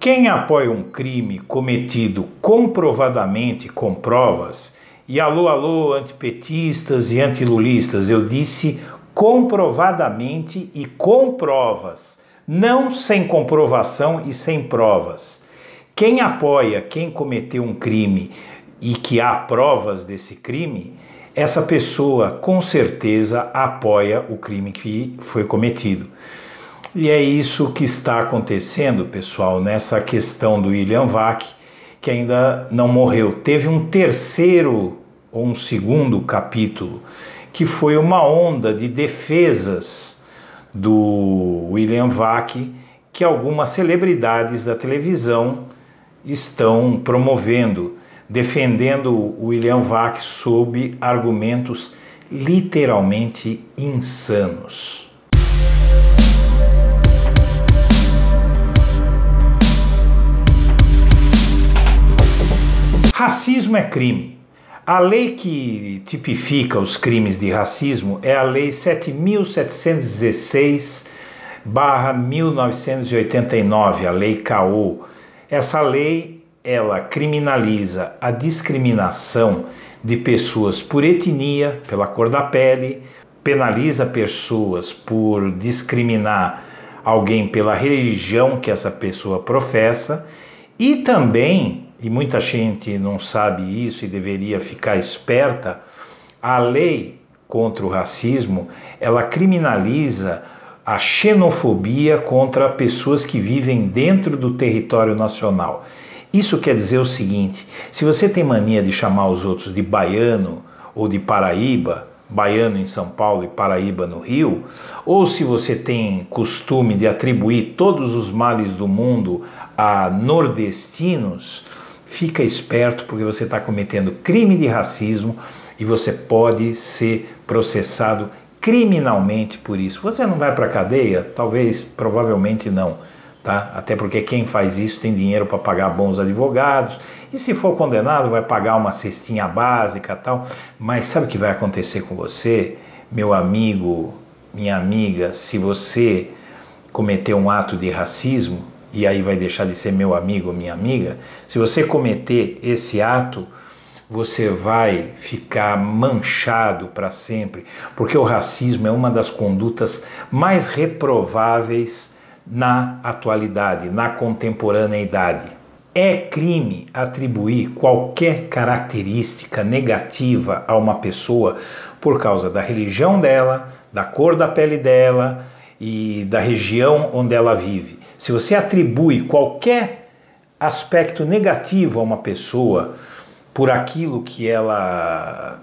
Quem apoia um crime cometido comprovadamente com provas, e alô, alô, antipetistas e antilulistas, eu disse comprovadamente e com provas, não sem comprovação e sem provas. Quem apoia quem cometeu um crime e que há provas desse crime, essa pessoa com certeza apoia o crime que foi cometido. E é isso que está acontecendo, pessoal, nessa questão do William Vac, que ainda não morreu. Teve um terceiro ou um segundo capítulo, que foi uma onda de defesas do William Vac, que algumas celebridades da televisão estão promovendo, defendendo o William Vac sob argumentos literalmente insanos. Racismo é crime. A lei que tipifica os crimes de racismo é a Lei 7.716/1989, a Lei Caô. Essa lei, ela criminaliza a discriminação de pessoas por etnia, pela cor da pele, penaliza pessoas por discriminar alguém pela religião que essa pessoa professa e também, e muita gente não sabe isso e deveria ficar esperta, a lei contra o racismo, ela criminaliza a xenofobia contra pessoas que vivem dentro do território nacional. Isso quer dizer o seguinte: se você tem mania de chamar os outros de baiano ou de Paraíba, baiano em São Paulo e Paraíba no Rio, ou se você tem costume de atribuir todos os males do mundo a nordestinos, fica esperto, porque você está cometendo crime de racismo e você pode ser processado criminalmente por isso. Você não vai para a cadeia? Talvez, provavelmente não, tá? Até porque quem faz isso tem dinheiro para pagar bons advogados e se for condenado vai pagar uma cestinha básica e tal. Mas sabe o que vai acontecer com você, meu amigo, minha amiga, se você cometer um ato de racismo? E aí vai deixar de ser meu amigo ou minha amiga? Se você cometer esse ato, você vai ficar manchado para sempre, porque o racismo é uma das condutas mais reprováveis na atualidade, na contemporaneidade. É crime atribuir qualquer característica negativa a uma pessoa por causa da religião dela, da cor da pele dela e da região onde ela vive. Se você atribui qualquer aspecto negativo a uma pessoa por aquilo que ela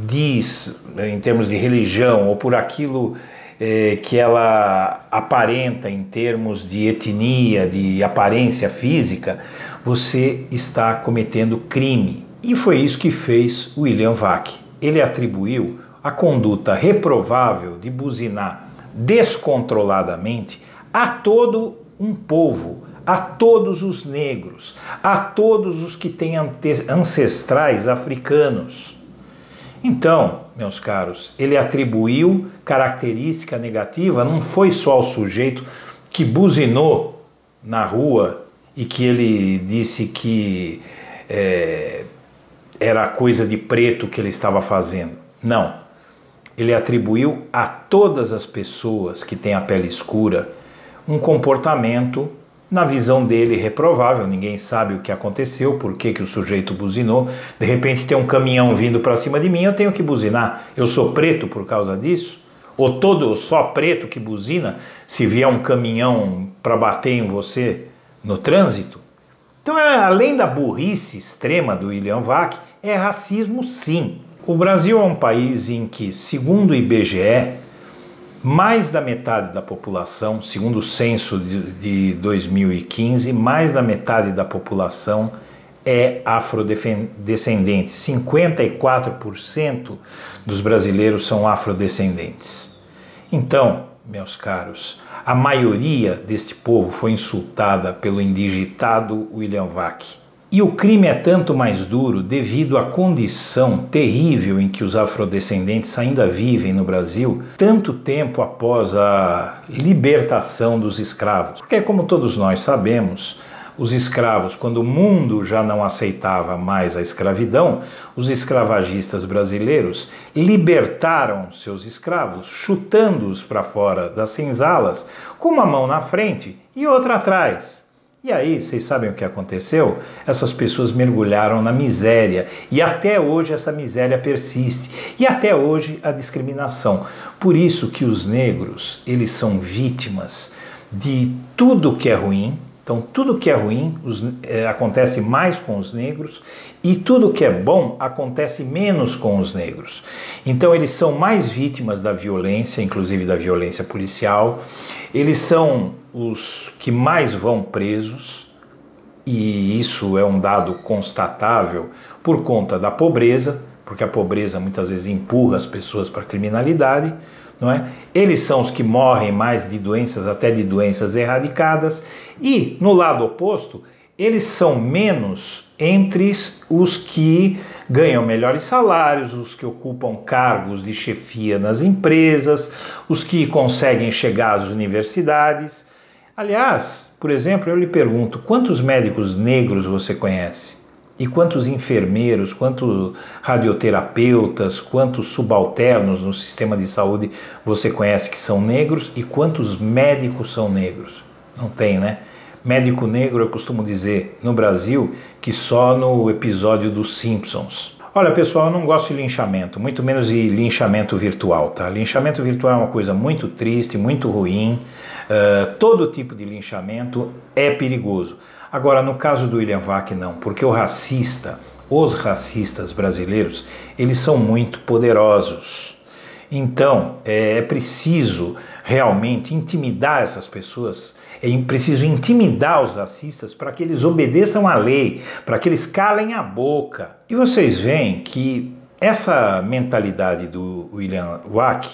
diz em termos de religião ou por aquilo que ela aparenta em termos de etnia, de aparência física, você está cometendo crime. E foi isso que fez William Vac. Ele atribuiu a conduta reprovável de buzinar descontroladamente a todo um povo, a todos os negros, a todos os que têm ancestrais africanos. Então, meus caros, ele atribuiu característica negativa, não foi só o sujeito que buzinou na rua e que ele disse que era coisa de preto que ele estava fazendo. Não. Ele atribuiu a todas as pessoas que têm a pele escura um comportamento, na visão dele, reprovável. Ninguém sabe o que aconteceu, por que o sujeito buzinou. De repente tem um caminhão vindo para cima de mim, eu tenho que buzinar. Eu sou preto por causa disso? Ou só preto que buzina se vier um caminhão para bater em você no trânsito? Então, além da burrice extrema do William Vac, é racismo sim. O Brasil é um país em que, segundo o IBGE, mais da metade da população, segundo o censo de 2015, mais da metade da população é afrodescendente. 54% dos brasileiros são afrodescendentes. Então, meus caros, a maioria deste povo foi insultada pelo indigitado William Vac. E o crime é tanto mais duro devido à condição terrível em que os afrodescendentes ainda vivem no Brasil, tanto tempo após a libertação dos escravos. Porque, como todos nós sabemos, os escravos, quando o mundo já não aceitava mais a escravidão, os escravagistas brasileiros libertaram seus escravos, chutando-os para fora das senzalas, com uma mão na frente e outra atrás. E aí, vocês sabem o que aconteceu? Essas pessoas mergulharam na miséria e até hoje essa miséria persiste e até hoje a discriminação. Por isso que os negros, eles são vítimas de tudo que é ruim. Então tudo que é ruim acontece mais com os negros e tudo que é bom acontece menos com os negros. Então eles são mais vítimas da violência, inclusive da violência policial. Eles são os que mais vão presos, e isso é um dado constatável por conta da pobreza, porque a pobreza muitas vezes empurra as pessoas para a criminalidade, não é? Eles são os que morrem mais de doenças, até de doenças erradicadas, e no lado oposto, eles são menos entre os que ganham melhores salários, os que ocupam cargos de chefia nas empresas, os que conseguem chegar às universidades. Aliás, por exemplo, eu lhe pergunto, quantos médicos negros você conhece? E quantos enfermeiros, quantos radioterapeutas, quantos subalternos no sistema de saúde você conhece que são negros? E quantos médicos são negros? Não tem, né? Médico negro, eu costumo dizer, no Brasil, que só no episódio dos Simpsons. Olha, pessoal, eu não gosto de linchamento, muito menos de linchamento virtual, tá? Linchamento virtual é uma coisa muito triste, muito ruim. Todo tipo de linchamento é perigoso. Agora, no caso do William Vac, não, porque os racistas brasileiros, eles são muito poderosos. Então, é preciso realmente intimidar essas pessoas, é preciso intimidar os racistas para que eles obedeçam à lei, para que eles calem a boca. E vocês veem que essa mentalidade do William Vac,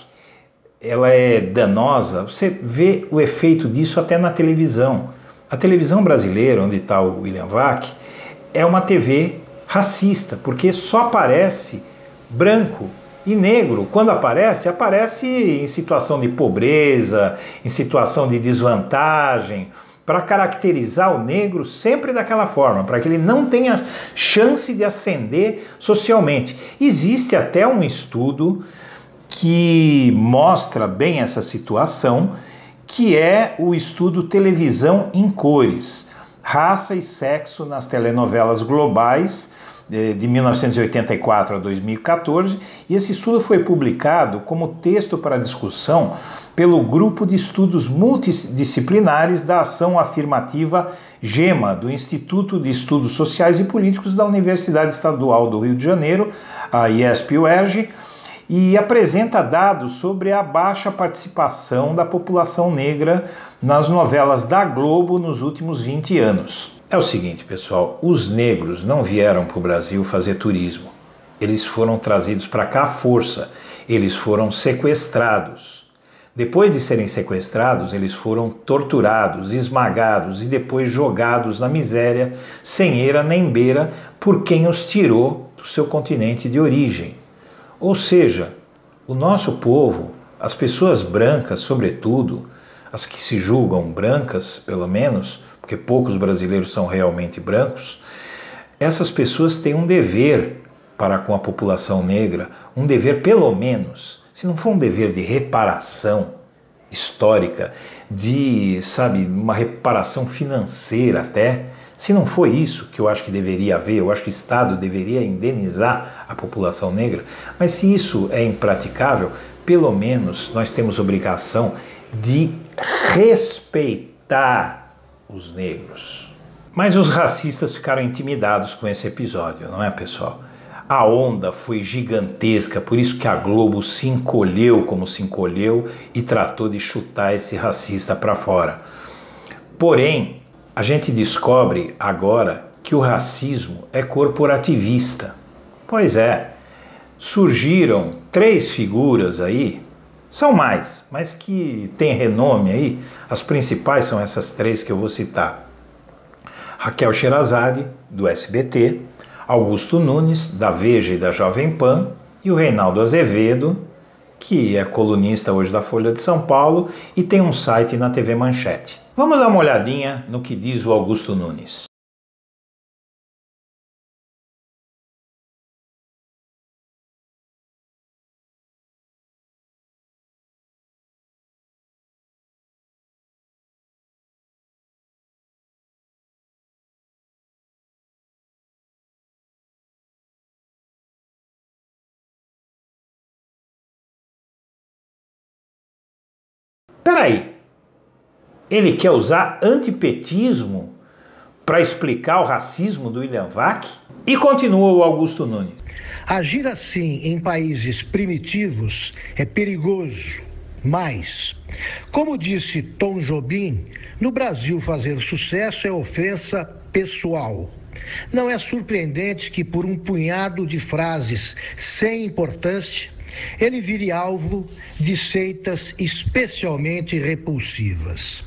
ela é danosa. Você vê o efeito disso até na televisão. A televisão brasileira, onde está o William Vac, é uma TV racista, porque só aparece branco e negro. Quando aparece, aparece em situação de pobreza, em situação de desvantagem, para caracterizar o negro sempre daquela forma, para que ele não tenha chance de ascender socialmente. Existe até um estudo que mostra bem essa situação, que é o estudo Televisão em Cores, Raça e Sexo nas Telenovelas Globais, de 1984 a 2014, e esse estudo foi publicado como texto para discussão pelo Grupo de Estudos Multidisciplinares da Ação Afirmativa GEMA, do Instituto de Estudos Sociais e Políticos da Universidade Estadual do Rio de Janeiro, a IESP-UERJ, e apresenta dados sobre a baixa participação da população negra nas novelas da Globo nos últimos 20 anos. É o seguinte, pessoal, os negros não vieram para o Brasil fazer turismo. Eles foram trazidos para cá à força, eles foram sequestrados. Depois de serem sequestrados, eles foram torturados, esmagados e depois jogados na miséria, sem eira nem beira, por quem os tirou do seu continente de origem. Ou seja, o nosso povo, as pessoas brancas, sobretudo, as que se julgam brancas, pelo menos, porque poucos brasileiros são realmente brancos, essas pessoas têm um dever para com a população negra, um dever pelo menos, se não for um dever de reparação histórica, de, sabe, uma reparação financeira até, se não for isso que eu acho que deveria haver, eu acho que o Estado deveria indenizar a população negra, mas se isso é impraticável, pelo menos nós temos obrigação de respeitar os negros. Mas os racistas ficaram intimidados com esse episódio, não é, pessoal? A onda foi gigantesca, por isso que a Globo se encolheu como se encolheu e tratou de chutar esse racista para fora. Porém, a gente descobre agora que o racismo é corporativista. Pois é, surgiram 3 figuras aí, são mais, mas que tem renome aí, as principais são essas 3 que eu vou citar. Raquel Sherazade, do SBT, Augusto Nunes, da Veja e da Jovem Pan, e o Reinaldo Azevedo, que é colunista hoje da Folha de São Paulo e tem um site na TV Manchete. Vamos dar uma olhadinha no que diz o Augusto Nunes. Peraí, ele quer usar antipetismo para explicar o racismo do William Vac? E continua o Augusto Nunes. Agir assim em países primitivos é perigoso, mas, como disse Tom Jobim, no Brasil fazer sucesso é ofensa pessoal. Não é surpreendente que por um punhado de frases sem importância, ele vire alvo de seitas especialmente repulsivas.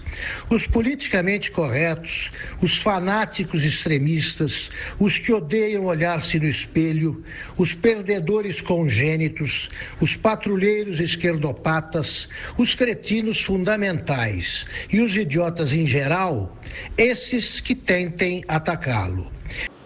Os politicamente corretos, os fanáticos extremistas, os que odeiam olhar-se no espelho, os perdedores congênitos, os patrulheiros esquerdopatas, os cretinos fundamentais e os idiotas em geral, esses que tentem atacá-lo.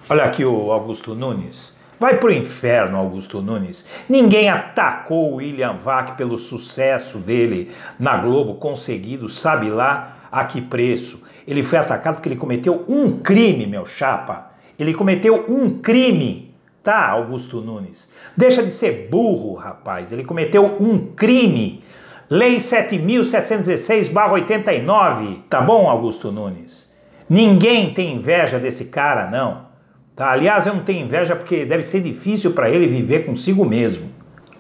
Olha aqui o Augusto Nunes. Vai pro inferno, Augusto Nunes. Ninguém atacou o William Vac pelo sucesso dele na Globo, conseguido, sabe lá a que preço. Ele foi atacado porque ele cometeu um crime, meu chapa. Ele cometeu um crime, tá, Augusto Nunes? Deixa de ser burro, rapaz. Ele cometeu um crime. Lei 7.716/89. Tá bom, Augusto Nunes? Ninguém tem inveja desse cara, não. Tá? Aliás, eu não tenho inveja porque deve ser difícil para ele viver consigo mesmo.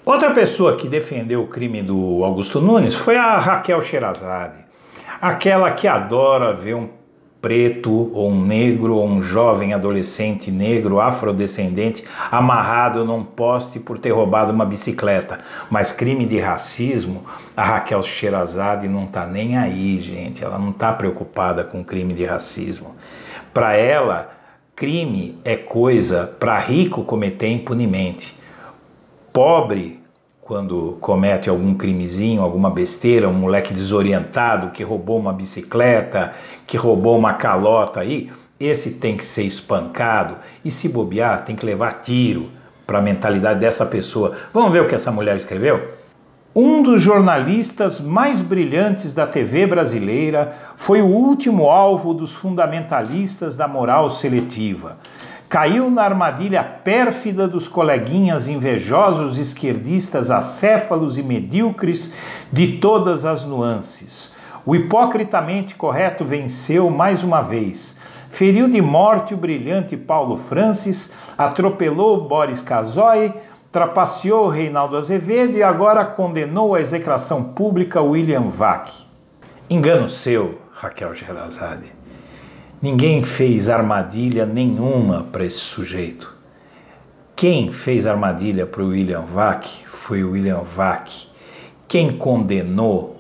Outra pessoa que defendeu o crime do Augusto Nunes foi a Raquel Sherazade. Aquela que adora ver um preto ou um negro ou um jovem adolescente negro, afrodescendente, amarrado num poste por ter roubado uma bicicleta. Mas crime de racismo, a Raquel Sherazade não tá nem aí, gente. Ela não tá preocupada com crime de racismo. Para ela, crime é coisa para rico cometer impunemente. Pobre, quando comete algum crimezinho, alguma besteira, um moleque desorientado que roubou uma bicicleta, que roubou uma calota aí, esse tem que ser espancado e, se bobear, tem que levar tiro para a mentalidade dessa pessoa. Vamos ver o que essa mulher escreveu? Um dos jornalistas mais brilhantes da TV brasileira foi o último alvo dos fundamentalistas da moral seletiva. Caiu na armadilha pérfida dos coleguinhas invejosos esquerdistas acéfalos e medíocres de todas as nuances. O hipocritamente correto venceu mais uma vez. Feriu de morte o brilhante Paulo Francis, atropelou Boris Casoy, trapaceou Reinaldo Azevedo e agora condenou à execração pública William Vac. Engano seu, Raquel Sherazade. Ninguém fez armadilha nenhuma para esse sujeito. Quem fez armadilha para o William Vac foi o William Vac. Quem condenou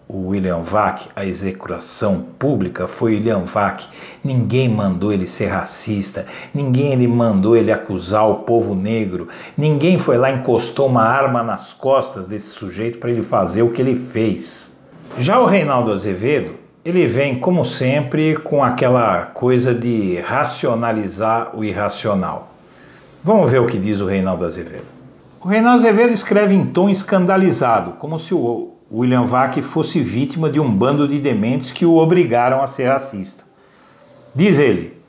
o William Vac à execração pública foi o William Vac. Ninguém mandou ele ser racista, ninguém mandou ele acusar o povo negro, ninguém foi lá e encostou uma arma nas costas desse sujeito para ele fazer o que ele fez. Já o Reinaldo Azevedo, ele vem, como sempre, com aquela coisa de racionalizar o irracional. Vamos ver o que diz o Reinaldo Azevedo. O Reinaldo Azevedo escreve em tom escandalizado, como se o William Vac fosse vítima de um bando de dementes que o obrigaram a ser racista. Diz ele: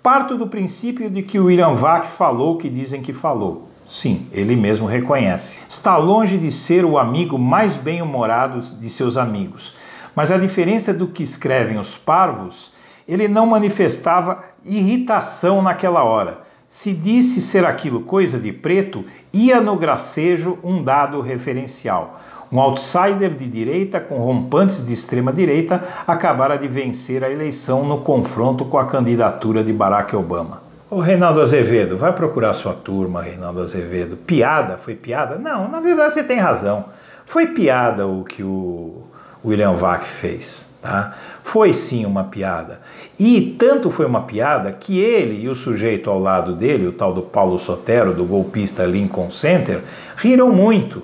parto do princípio de que o William Vac falou o que dizem que falou. Sim, ele mesmo reconhece. Está longe de ser o amigo mais bem-humorado de seus amigos. Mas a diferença do que escrevem os parvos, ele não manifestava irritação naquela hora. Se disse ser aquilo coisa de preto, ia no gracejo um dado referencial. Um outsider de direita com rompantes de extrema-direita acabara de vencer a eleição no confronto com a candidatura de Barack Obama. Ô Reinaldo Azevedo, vai procurar sua turma, Reinaldo Azevedo. Piada? Foi piada? Não, na verdade você tem razão. Foi piada o que o William Vac fez, tá? Foi sim uma piada. E tanto foi uma piada que ele e o sujeito ao lado dele, o tal do Paulo Sotero, do golpista Lincoln Center, riram muito.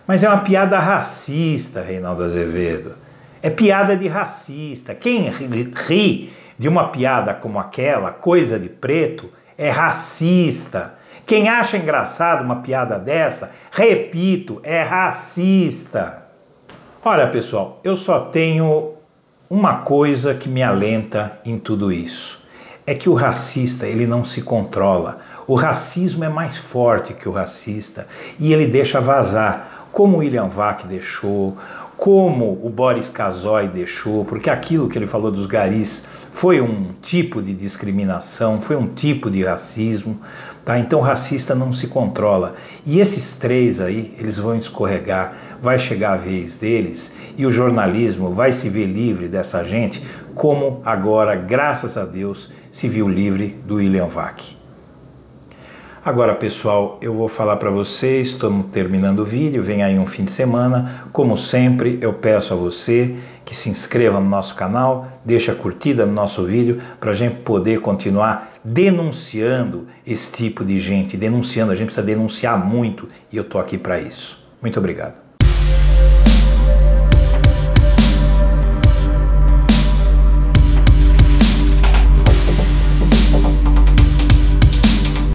Mas é uma piada racista, Reinaldo Azevedo. É piada de racista. Quem ri de uma piada como aquela, coisa de preto, é racista. Quem acha engraçado uma piada dessa, repito, é racista. Olha, pessoal, eu só tenho uma coisa que me alenta em tudo isso. É que o racista, ele não se controla. O racismo é mais forte que o racista e ele deixa vazar, como o William Vac deixou, como o Boris Casoy deixou, porque aquilo que ele falou dos garis foi um tipo de discriminação, foi um tipo de racismo, tá? Então o racista não se controla. E esses três aí, eles vão escorregar, vai chegar a vez deles e o jornalismo vai se ver livre dessa gente, como agora, graças a Deus, se viu livre do William Vac. Agora, pessoal, eu vou falar para vocês, estamos terminando o vídeo, vem aí um fim de semana. Como sempre, eu peço a você que se inscreva no nosso canal, deixa a curtida no nosso vídeo para a gente poder continuar denunciando esse tipo de gente, denunciando. A gente precisa denunciar muito e eu estou aqui para isso. Muito obrigado.